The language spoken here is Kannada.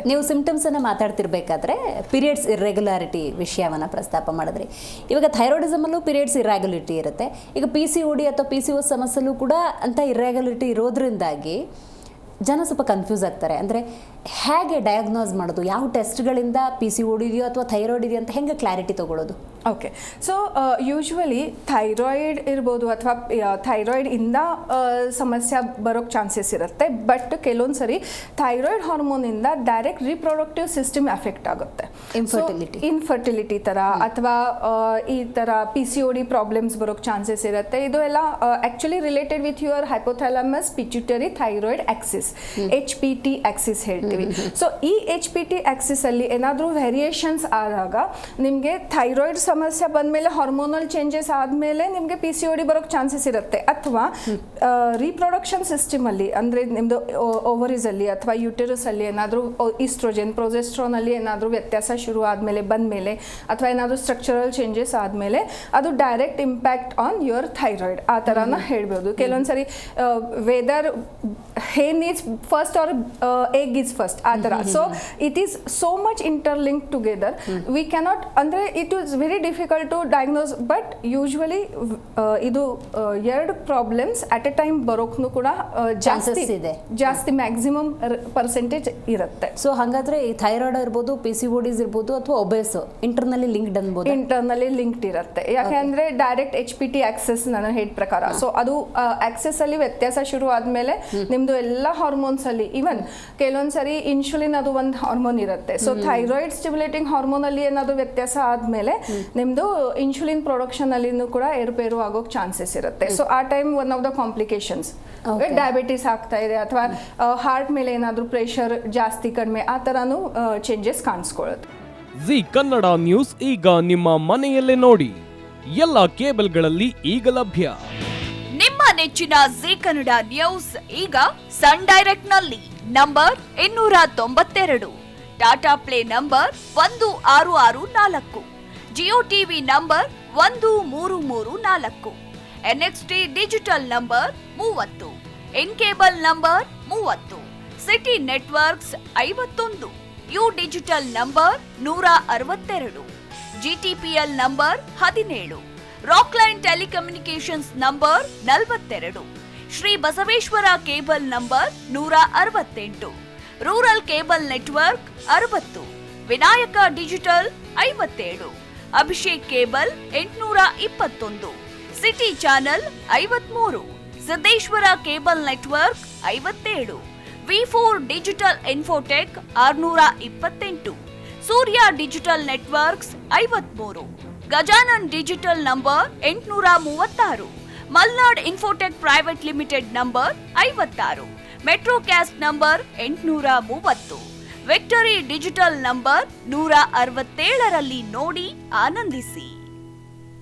ನೀವು ಸಿಂಪ್ಟಮ್ಸನ್ನು ಮಾತಾಡ್ತಿರ್ಬೇಕಾದ್ರೆ ಪೀರಿಯಡ್ಸ್ ಇರ್ರೆಗ್ಯುಲಾರಿಟಿ ವಿಷಯವನ್ನು ಪ್ರಸ್ತಾಪ ಮಾಡಿದ್ರಿ. ಇವಾಗ ಥೈರಾಯ್ಡಿಸಮಲ್ಲೂ ಪೀರಿಯಡ್ಸ್ ಇರ್ರೆಗ್ಯುಲಾರಿಟಿ ಇರುತ್ತೆ. ಈಗ PCOD ಅಥವಾ PCOS ಸಮಸ್ಯೆಲೂ ಕೂಡ ಅಂಥ ಇರ್ರೆಗ್ಯುಲಾರಿಟಿ ಇರೋದ್ರಿಂದಾಗಿ ಜನ ಸ್ವಲ್ಪ ಕನ್ಫ್ಯೂಸ್ ಆಗ್ತಾರೆ. ಅಂದರೆ ಹೇಗೆ ಡಯಾಗ್ನೋಸ್ ಮಾಡೋದು, ಯಾವ ಟೆಸ್ಟ್ಗಳಿಂದ PCOD ಇದೆಯೋ ಅಥವಾ ಥೈರಾಯ್ಡ್ ಇದೆಯೋ ಅಂತ ಹೆಂಗೆ ಕ್ಲಾರಿಟಿ ತೊಗೊಳ್ಳೋದು? ಓಕೆ, ಸೊ ಯೂಶ್ವಲಿ ಥೈರಾಯ್ಡ್ ಇರ್ಬೋದು ಅಥವಾ ಥೈರಾಯ್ಡಿಂದ ಸಮಸ್ಯೆ ಬರೋಕ್ಕೆ ಚಾನ್ಸಸ್ ಇರುತ್ತೆ. ಬಟ್ ಕೆಲವೊಂದು ಸರಿ ಥೈರಾಯ್ಡ್ ಹಾರ್ಮೋನಿಂದ ಡೈರೆಕ್ಟ್ ರಿಪ್ರೊಡಕ್ಟಿವ್ ಸಿಸ್ಟಮ್ ಎಫೆಕ್ಟ್ ಆಗುತ್ತೆ. ಇನ್ಫರ್ಟಿಲಿಟಿ ಥರ ಅಥವಾ ಈ ಥರ PCOD ಪ್ರಾಬ್ಲಮ್ಸ್ ಬರೋಕ್ಕೆ ಚಾನ್ಸಸ್ ಇರುತ್ತೆ. ಇದು ಎಲ್ಲ actually related with your hypothalamus pituitary thyroid Axis, HPT Axis ಹೇಳ್ತೀವಿ. ಸೊ ಈ HPT ಆಕ್ಸಿಸ್ ಅಲ್ಲಿ ಏನಾದರೂ ವೇರಿಯೇಷನ್ಸ್ ಆದಾಗ ನಿಮಗೆ ಥೈರಾಯ್ಡ್ ಸಮಸ್ಯೆ ಬಂದಮೇಲೆ ಹಾರ್ಮೋನಲ್ ಚೇಂಜಸ್ ಆದಮೇಲೆ ನಿಮಗೆ PCOD ಬರೋಕ್ಕೆ ಚಾನ್ಸಸ್ ಇರುತ್ತೆ. ಅಥವಾ ರೀಪ್ರೊಡಕ್ಷನ್ ಸಿಸ್ಟಮ್ ಅಲ್ಲಿ ಅಂದರೆ ನಿಮ್ಮದು ಓವರೀಸ್ ಅಲ್ಲಿ ಅಥವಾ ಯೂಟೆರಸ್ ಅಲ್ಲಿ ಏನಾದರೂ ಈಸ್ಟ್ರೋಜನ್ ಪ್ರೊಜೆಸ್ಟ್ರಾನ್ ಅಲ್ಲಿ ಏನಾದರೂ ವ್ಯತ್ಯಾಸ ಶುರು ಆದಮೇಲೆ ಬಂದಮೇಲೆ ಅಥವಾ ಏನಾದರೂ ಸ್ಟ್ರಕ್ಚರಲ್ ಚೇಂಜಸ್ ಆದಮೇಲೆ ಅದು direct impact on your thyroid ಆ ಥರನ ಹೇಳ್ಬೋದು. ಕೆಲವೊಂದು ಸರಿ whether hen is first or egg is first ಆ ಥರ. So it is so much interlink together. We cannot ಅಂದರೆ it is very difficult to diagnose. But usually ಇದು ಎರಡು ಪ್ರಾಬ್ಲಮ್ಸ್ ಅಟ್ ಎ ಟೈಮ್ ಬರೋಕ್ಕೂ ಕೂಡ ಜಾಸ್ತಿ ಮ್ಯಾಕ್ಸಿಮಮ್ ಪರ್ಸೆಂಟೇಜ್ ಇರುತ್ತೆ. ಸೊ ಹಾಗಾದ್ರೆ ಈ ಥೈರಾಯ್ಡ್ ಇರ್ಬೋದು, PCODs ಇರ್ಬೋದು ಅಥವಾ ಒಬೇಸ್ ಇಂಟರ್ನಲ್ಲಿ ಲಿಂಕ್ಡ್ ಅನ್ಬೋದು. ಇಂಟರ್ನಲ್ಲಿ ಲಿಂಕ್ಡ್ ಇರುತ್ತೆ. ಯಾಕೆಂದ್ರೆ ಡೈರೆಕ್ಟ್ HPT ಆಕ್ಸೆಸ್ ನಾನು ಹೇಳಿದ ಪ್ರಕಾರ. ಸೊ ಅದು ಆಕ್ಸೆಸ್ ಅಲ್ಲಿ ವ್ಯತ್ಯಾಸ ಶುರು ಆದ್ಮೇಲೆ ನಿಮ್ದು ಎಲ್ಲ ಹಾರ್ಮೋನ್ಸ್ ಅಲ್ಲಿ ಈವನ್ ಕೆಲವೊಂದು ಸರಿ ಇನ್ಸುಲಿನ್ ಅದು ಒಂದು ಹಾರ್ಮೋನ್ ಇರುತ್ತೆ. ಸೊ ಥೈರಾಯ್ಡ್ ಸ್ಟಿಮ್ಯುಲೇಟಿಂಗ್ ಹಾರ್ಮೋನ್ ಅಲ್ಲಿ ಏನಾದ್ರು ವ್ಯತ್ಯಾಸ ಆದ್ಮೇಲೆ ನಿಮ್ದು ಇನ್ಸುಲಿನ್ ಪ್ರೊಡಕ್ಷನ್ ಅಲ್ಲಿನೂ ಕೂಡ ಏರುಪೇರು ಆಗೋಕ್ ಚಾನ್ಸಸ್ ಇರುತ್ತೆ. ಸೊ ಆ time one of the complications diabetes ಆಗ್ತಾ ಇದೆ ಅಥವಾ ಹಾರ್ಟ್ ಮೇಲೆ ಏನಾದ್ರು ಪ್ರೆಷರ್ ಜಾಸ್ತಿ ಕಡಿಮೆ ಆ ತರಾನು ಚೇಂಜಸ್ ಕಾಣಿಸ್ಕೊಳ್ಳುತ್ತೆ. ಜಿ ಕನ್ನಡ ನ್ಯೂಸ್ ಈಗ ನಿಮ್ಮ ಮನೆಯಲ್ಲೇ ನೋಡಿ. ಎಲ್ಲ ಕೇಬಲ್ಗಳಲ್ಲಿ ಈಗ ಲಭ್ಯ. ನಿಮ್ಮ ನೆಚ್ಚಿನ ಜಿ ಕನ್ನಡ ನ್ಯೂಸ್ ಈಗ ಸನ್ ಡೈರೆಕ್ಟ್ ನಲ್ಲಿ number 292, Tata play number 1664, Jio TV number 1334, NXT digital number 30, in cable number 30, city networks 51, U digital number 162, GTPL number 17, Rockline telecommunications number 42, Shri Basaveshwara cable number 168, rural cable network 60, Vinayaka digital 57, Abhishek cable 821, city channel 53, Siddeshwara cable network 57, V4 digital Infotech 628, Surya digital networks 53, Gajanan digital number 836, Malnad Infotech private limited number 56, Metrocast number 830, Victory digital number 167ರಲ್ಲಿ ನೋಡಿ ಆನಂದಿಸಿ.